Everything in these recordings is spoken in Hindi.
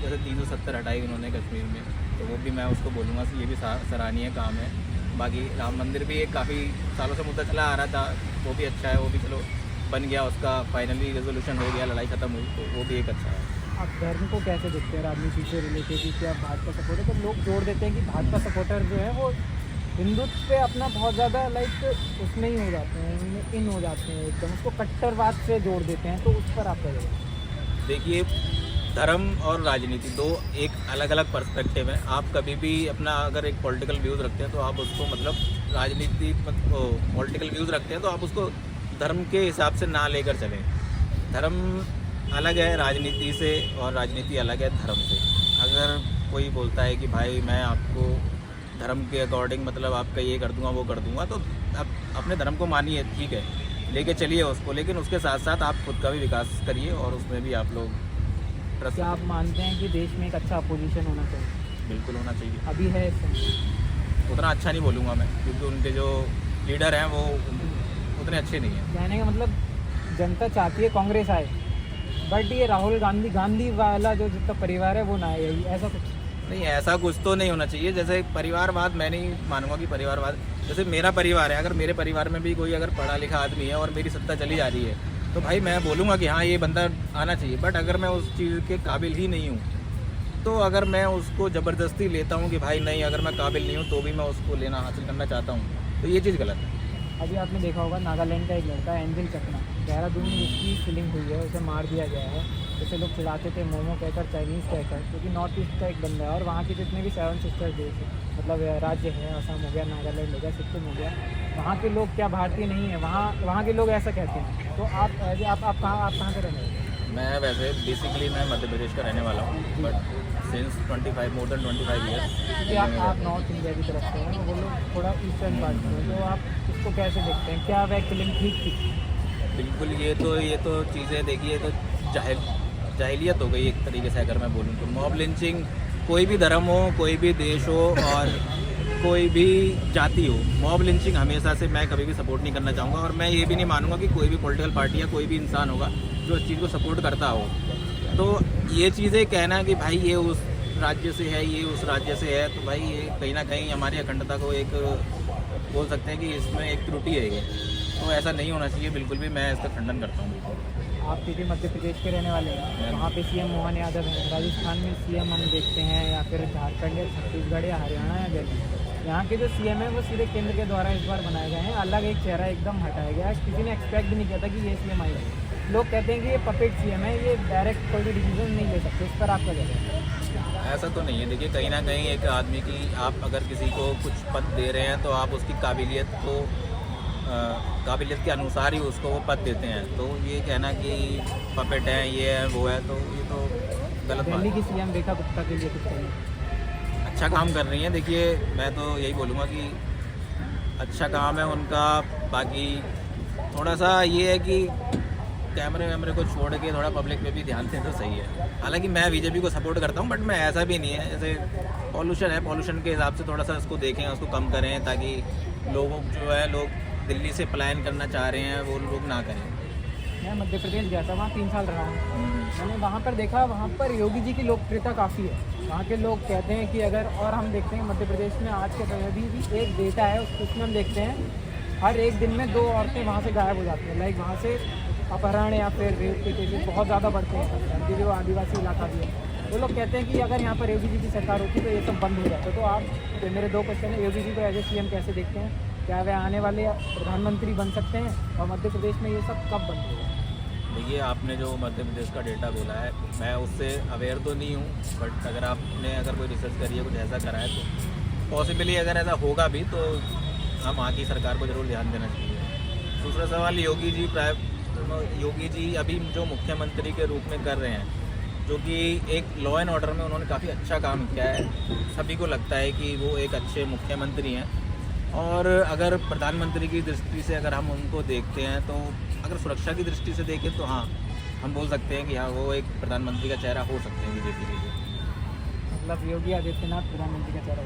जैसे 370 हटाई उन्होंने कश्मीर में, तो वो भी मैं उसको बोलूँगा कि ये भी सराहनीय काम है। बाकी राम मंदिर भी एक काफ़ी सालों से मुद्दा चला आ रहा था, वो भी अच्छा है, वो भी चलो बन गया, उसका फाइनली रेजोल्यूशन हो गया, लड़ाई ख़त्म हुई, तो वो भी एक अच्छा है। आप धर्म को कैसे देखते हैं राजनीति से रिलेटेड कि क्या भाजपा सपोर्टर, तो लोग जोड़ देते हैं कि भाजपा सपोर्टर जो है वो हिंदुत्व पे अपना बहुत ज़्यादा लाइक उसमें ही हो जाते हैं, इन हो जाते हैं एकदम, उसको कट्टरवाद से जोड़ देते हैं, तो उस पर आप क्या करेंगे? देखिए, धर्म और राजनीति दो एक अलग अलग पर्सपेक्टिव है। आप कभी भी अपना अगर एक पॉलिटिकल व्यूज़ रखते हैं तो आप उसको मतलब राजनीति पॉलिटिकल व्यूज़ रखते हैं तो आप उसको धर्म के हिसाब से ना लेकर चलें। धर्म अलग है राजनीति से और राजनीति अलग है धर्म से। अगर कोई बोलता है कि भाई मैं आपको धर्म के अकॉर्डिंग मतलब आपका ये कर दूंगा वो कर दूंगा, तो आप अपने धर्म को मानिए, ठीक है, लेके चलिए उसको, लेकिन उसके साथ साथ आप खुद का भी विकास करिए और उसमें भी आप लोग ट्रस्ट। क्या आप मानते हैं कि देश में एक अच्छा अपोजिशन होना चाहिए? बिल्कुल होना चाहिए। अभी है इस समय? उतना अच्छा नहीं बोलूँगा मैं, क्योंकि उनके जो लीडर हैं वो उतने अच्छे नहीं हैं। कहने का मतलब जनता चाहती है कांग्रेस आए, बट ये राहुल गांधी वाला जो जितना परिवार है वो ना आए, यही ऐसा कुछ? नहीं, ऐसा कुछ तो नहीं होना चाहिए। जैसे परिवारवाद मैं नहीं मानूंगा कि परिवारवाद, जैसे मेरा परिवार है, अगर मेरे परिवार में भी कोई अगर पढ़ा लिखा आदमी है और मेरी सत्ता चली जा रही है, तो भाई मैं बोलूँगा कि हाँ ये बंदा आना चाहिए। बट अगर मैं उस चीज़ के काबिल ही नहीं हूँ, तो अगर मैं उसको ज़बरदस्ती लेता हूँ कि भाई नहीं, अगर मैं काबिल नहीं हूँ तो भी मैं उसको लेना हासिल करना चाहता हूँ, तो ये चीज़ गलत है। अभी आपने देखा होगा नागालैंड का एक लड़का एंजल चकना, देहरादून में उसकी किलिंग हुई है, उसे मार दिया गया है। जैसे लोग चिढ़ाते थे मोमो कहकर, चाइनीज़ कहकर, क्योंकि नॉर्थ ईस्ट का एक बंदा है और वहाँ के जितने भी 7 सिस्टर्स देश है, मतलब राज्य है, असम हो गया, नागालैंड हो गया, सिक्किम हो गया, वहाँ के लोग क्या भारतीय नहीं है? वहाँ के लोग ऐसा कहते हैं। तो आप कहाँ से रहने वाले? मैं वैसे बेसिकली मैं मध्य प्रदेश का रहने वाला हूँ, but since 25 more than 25 years. कि आप नॉर्थ इंडिया की तरफ से हैं, वो लोग थोड़ा ईस्टर्न पार्ट में हैं, तो आप इसको कैसे देखते हैं? क्या वह किलिंग ठीक थी? बिल्कुल, ये तो चीज़ें देखिए, तो जाहिलियत हो गई एक तरीके से अगर मैं बोलूँ तो। मॉब लिंचिंग, कोई भी धर्म हो, कोई भी देश हो और कोई भी जाति हो, मॉब लिंचिंग हमेशा से मैं कभी भी सपोर्ट नहीं करना चाहूँगा। और मैं ये भी नहीं मानूंगा कि कोई भी पॉलिटिकल पार्टी या कोई भी इंसान होगा जो इस चीज़ को सपोर्ट करता हो। तो ये चीज़ें कहना कि भाई ये उस राज्य से है, ये उस राज्य से है, तो भाई ये कहीं ना कहीं हमारी अखंडता को एक बोल सकते हैं कि इसमें एक त्रुटि है ये। तो ऐसा नहीं होना चाहिए, बिल्कुल भी मैं इसका खंडन करता हूँ। बिल्कुल। आप क्योंकि मध्य प्रदेश के रहने वाले हैं, वहाँ पे सीएम मोहन यादव हैं, राजस्थान में सीएम हम देखते हैं, या फिर झारखंड या छत्तीसगढ़ या हरियाणा या दिल्ली, यहाँ के जो सीएम है वो सीधे केंद्र के द्वारा इस बार बनाए गए हैं। अलग एक चेहरा एकदम हटाया गया है, किसी ने एक्सपेक्ट भी नहीं किया था कि ये सीएम आएगा। लोग कहते हैं कि ये पपेट सीएम है, ये डायरेक्ट कोई भी डिसीजन नहीं ले सकते। इस पर आपका क्या कहना है? ऐसा तो नहीं है। देखिए, कहीं ना कहीं एक आदमी की, आप अगर किसी को कुछ पद दे रहे हैं तो आप उसकी काबिलियत के अनुसार ही उसको वो पद देते हैं। तो ये कहना कि पपेट है, ये है, वो है, तो ये तो गलत बात दिल्ली है। की सीएम रेखा गुप्ता के लिए कुछ चाहिए? अच्छा काम कर रही हैं। देखिए, मैं तो यही बोलूँगा कि अच्छा काम है उनका। बाकी थोड़ा सा ये है कि कैमरे वैमरे को छोड़ के थोड़ा पब्लिक पे भी ध्यान दें तो सही है। हालांकि मैं बीजेपी को सपोर्ट करता हूँ, बट मैं ऐसा भी नहीं है। जैसे पॉल्यूशन है, पॉल्यूशन के हिसाब से थोड़ा सा उसको देखें, उसको कम करें, ताकि लोगों जो है, लोग दिल्ली से पलायन करना चाह रहे हैं वो लोग ना करें। मैं मध्य प्रदेश गया था, वहाँ 3 साल रहा हूँ। मैंने वहाँ पर देखा, वहाँ पर योगी जी की लोकप्रियता काफ़ी है। वहाँ के लोग कहते हैं कि अगर, और हम देखते हैं मध्य प्रदेश में आज के समय भी एक डेटा है, उसमें हम देखते हैं हर एक दिन में 2 औरतें वहाँ से गायब हो जाती हैं। लाइक वहाँ से अपहरण या फिर रेप के केसेस बहुत ज़्यादा बढ़ते हैं, क्योंकि जो आदिवासी इलाका भी है। वो लोग कहते हैं कि अगर यहाँ पर योगी जी की सरकार होती तो ये सब बंद हो जाता। तो आप, तो मेरे 2 क्वेश्चन है, योगी जी को एज ए सीएम कैसे देखते हैं? क्या वे आने वाले प्रधानमंत्री बन सकते हैं? और मध्य प्रदेश में ये सब कब बंद होगा? देखिए, आपने जो मध्य प्रदेश का डेटा बोला है, मैं उससे अवेयर तो नहीं हूँ, बट अगर कोई रिसर्च करी है, कुछ ऐसा करा है, तो पॉसिबली अगर ऐसा होगा भी तो हम वहाँ की सरकार को ज़रूर ध्यान देना चाहिए। दूसरा सवाल, योगी जी अभी जो मुख्यमंत्री के रूप में कर रहे हैं, जो कि एक लॉ एंड ऑर्डर में उन्होंने काफ़ी अच्छा काम किया है। सभी को लगता है कि वो एक अच्छे मुख्यमंत्री हैं। और अगर प्रधानमंत्री की दृष्टि से अगर हम उनको देखते हैं, तो अगर सुरक्षा की दृष्टि से देखें तो हाँ, हम बोल सकते हैं कि हाँ, वो एक प्रधानमंत्री का चेहरा हो सकते हैं बीजेपी के लिए। मतलब योगी आदित्यनाथ प्रधानमंत्री का चेहरा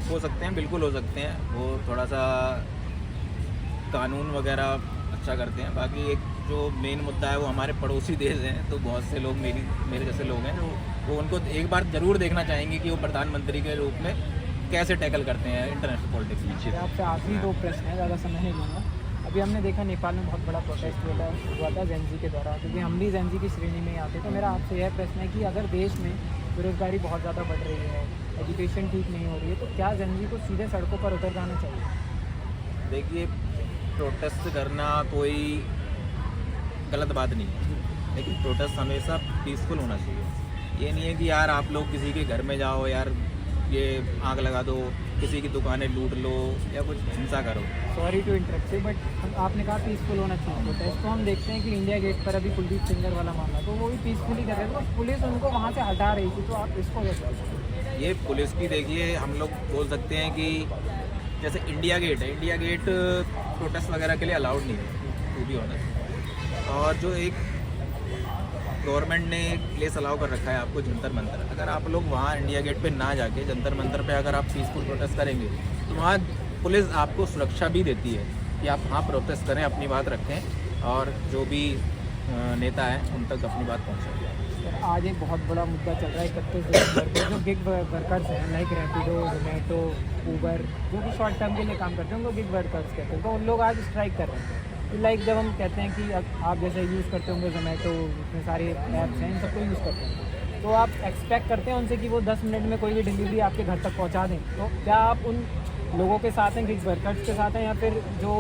हो सकते हैं, बिल्कुल हो सकते हैं। वो थोड़ा सा कानून वगैरह अच्छा करते हैं। बाकी एक जो मेन मुद्दा है वो हमारे पड़ोसी देश हैं, तो बहुत से लोग मेरे जैसे लोग हैं जो वो उनको एक बार ज़रूर देखना चाहेंगे कि वो प्रधानमंत्री के रूप में कैसे टैकल करते हैं इंटरनेशनल पॉलिटिक्स में। आपसे आखिरी 2 प्रश्न है, ज़्यादा समय नहीं लूँगा। अभी हमने देखा नेपाल में बहुत बड़ा प्रोटेस्ट हुआ था जेनजी के द्वारा, क्योंकि हम भी जेनजी की श्रेणी में ही आते। तो मेरा आपसे यह प्रश्न है कि अगर देश में बेरोजगारी बहुत ज़्यादा बढ़ रही है, एजुकेशन ठीक नहीं हो रही है, तो क्या जेनजी को सीधे सड़कों पर उतर जाना चाहिए? देखिए, प्रोटेस्ट करना कोई गलत बात नहीं है, लेकिन प्रोटेस्ट हमेशा पीसफुल होना चाहिए। ये नहीं है कि यार आप लोग किसी के घर में जाओ, यार ये आग लगा दो, किसी की दुकानें लूट लो या कुछ हिंसा करो। सॉरी टू इंटरप्ट, बट आपने कहा पीसफुल होना चाहिए प्रोटेस्ट। तो हम देखते हैं कि इंडिया गेट पर अभी कुलदीप सेंगर वाला मामला, तो वो भी पीसफुली कर रहे थे, तो पुलिस उनको वहाँ से हटा रही थी। तो आप इसको कैसे? ये पुलिस की देखिए, हम लोग बोल सकते हैं कि जैसे इंडिया गेट है, इंडिया गेट प्रोटेस्ट वगैरह के लिए अलाउड नहीं है टू बी ऑनेस्ट। और जो एक गवर्नमेंट ने प्लेस अलाउ कर रखा है आपको जंतर मंतर, अगर आप लोग वहाँ इंडिया गेट पे ना जाके जंतर मंतर पे अगर आप पीसफुल प्रोटेस्ट करेंगे तो वहाँ पुलिस आपको सुरक्षा भी देती है कि आप वहाँ प्रोटेस्ट करें, अपनी बात रखें और जो भी नेता हैं उन तक अपनी बात पहुँचाएं। आज एक बहुत बड़ा मुद्दा चल रहा है 31 दिसंबर को, जो गिग वर्कर्स हैं लाइक रैपिडो, जोमेटो, ऊबर, जो कि शॉर्ट टर्म के लिए काम करते हैं उनको गिग वर्कर्स कहते हैं। तो उन लोग आज स्ट्राइक कर रहे हैं। लाइक जब हम कहते हैं कि आप जैसे यूज़ करते होंगे जोमेटो, इतने सारे ऐप्स हैं, इन सबको यूज़ करते हैं, तो आप एक्सपेक्ट करते हैं उनसे कि वो 10 मिनट में कोई भी डिलीवरी आपके घर तक पहुंचा दें। तो क्या आप उन लोगों के साथ हैं, गिग वर्कर्स के साथ हैं, या फिर जो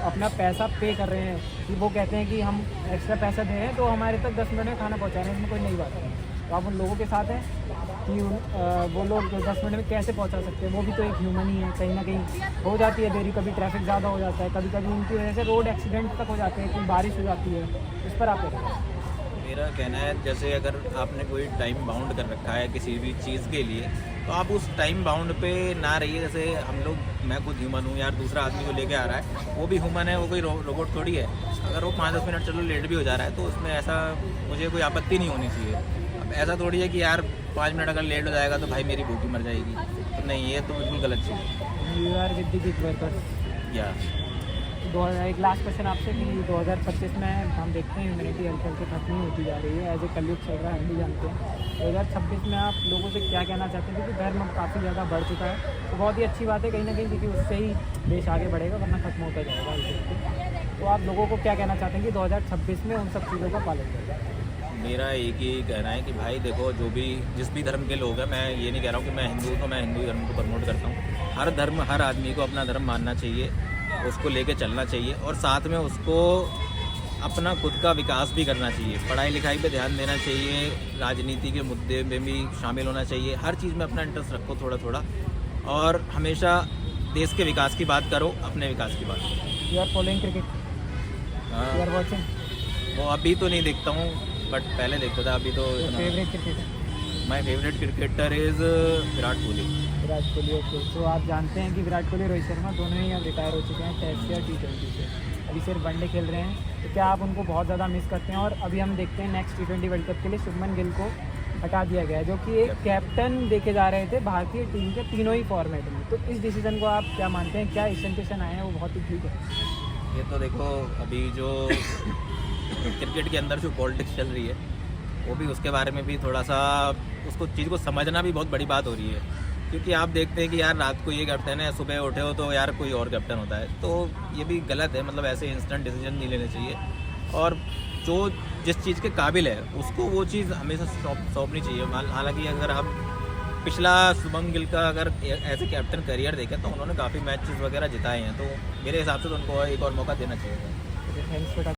अपना पैसा पे कर रहे हैं कि वो कहते हैं कि हम एक्स्ट्रा पैसा दे रहे हैं तो हमारे तक 10 मिनट में खाना पहुँचा रहे हैं, इसमें कोई नई बात है? तो आप उन लोगों के साथ हैं कि वो लोग 10 मिनट में कैसे पहुंचा सकते हैं? वो भी तो एक ह्यूमन ही है, कहीं ना कहीं हो जाती है देरी, कभी ट्रैफिक ज़्यादा हो जाता है, कभी कभी उनकी वजह से रोड एक्सीडेंट तक हो जाते हैं, कि बारिश हो जाती है। इस पर आप क्या? मेरा कहना है जैसे अगर आपने कोई टाइम बाउंड कर रखा है किसी भी चीज़ के लिए, तो आप उस टाइम बाउंड पे ना रहिए। जैसे हम लोग, मैं खुद ह्यूमन हूँ यार, दूसरा आदमी जो लेके आ रहा है वो भी ह्यूमन है, वो कोई रोबोट थोड़ी है। अगर वो 5-10 मिनट चलो लेट भी हो जा रहा है तो उसमें ऐसा मुझे कोई आपत्ति नहीं होनी चाहिए। अब ऐसा थोड़ी है कि यार 5 मिनट अगर लेट हो जाएगा तो भाई मेरी भूखी मर जाएगी, तो नहीं, ये तो बिल्कुल गलत चीज़ है। You are with the gig workers. या एक लास्ट क्वेश्चन आपसे कि 2025 में हम देखते हैं ह्यूमैनिटी हल्के हल्के खत्म ही होती जा रही है, एज ए कलयुग चल रहा है, हम भी जानते हैं। 2026 में आप लोगों से क्या कहना चाहते हैं? क्योंकि धर्म काफ़ी ज़्यादा बढ़ चुका है, तो बहुत ही अच्छी बात है कहीं ना कहीं, क्योंकि उससे ही देश आगे बढ़ेगा, वरना खत्म होता जाएगा। तो आप लोगों को क्या कहना चाहते हैं कि 2026 में उन सब चीज़ों का पालन करें? मेरा एक ही कहना है कि भाई देखो, जो भी जिस भी धर्म के लोग हैं, मैं ये नहीं कह रहा हूँ कि मैं हिंदू हूँ तो मैं हिंदू धर्म को प्रमोट करता हूँ। हर धर्म, हर आदमी को अपना धर्म मानना चाहिए, उसको लेके चलना चाहिए और साथ में उसको अपना खुद का विकास भी करना चाहिए। पढ़ाई लिखाई पे ध्यान देना चाहिए, राजनीति के मुद्दे में भी शामिल होना चाहिए। हर चीज़ में अपना इंटरेस्ट रखो थोड़ा थोड़ा, और हमेशा देश के विकास की बात करो, अपने विकास की बात करो। You are following cricket? You are watching? वो अभी तो नहीं देखता हूँ, बट पहले देखता था। अभी तो favourite cricketer? My favourite cricketer is Virat Kohli. Virat Kohli, okay. तो आप जानते हैं कि विराट कोहली, रोहित शर्मा दोनों ही अब रिटायर हो चुके हैं टेस्ट या T20 से, अभी सिर्फ वनडे खेल रहे हैं। तो क्या आप उनको बहुत ज़्यादा मिस करते हैं? और अभी हम देखते हैं नेक्स्ट T20 वर्ल्ड कप के लिए शुभमन गिल को हटा दिया गया है, जो कि एक कैप्टन देखे जा रहे थे भारतीय टीम के तीनों ही फॉर्मेट में। तो इस डिसीजन को आप क्या मानते हैं? क्या इसेंटेशन आए हैं वो बहुत ही ठीक है? ये तो देखो, अभी जो क्रिकेट के अंदर जो पॉलिटिक्स चल रही है, वो भी उसके बारे में भी थोड़ा सा उसको चीज़ को समझना भी बहुत बड़ी बात हो रही है। क्योंकि आप देखते हैं कि यार रात को ये कैप्टन है, सुबह उठे हो तो यार कोई और कैप्टन होता है, तो ये भी गलत है। मतलब ऐसे इंस्टेंट डिसीजन नहीं लेने चाहिए, और जो जिस चीज़ के काबिल है उसको वो चीज़ हमेशा सौंपनी चाहिए। हालांकि अगर हम पिछला शुभम गिल का अगर एज ए कैप्टन करियर देखें तो उन्होंने काफ़ी मैचेस वगैरह जिताए हैं, तो मेरे हिसाब से तो उनको एक और मौका देना चाहिए। Thanks for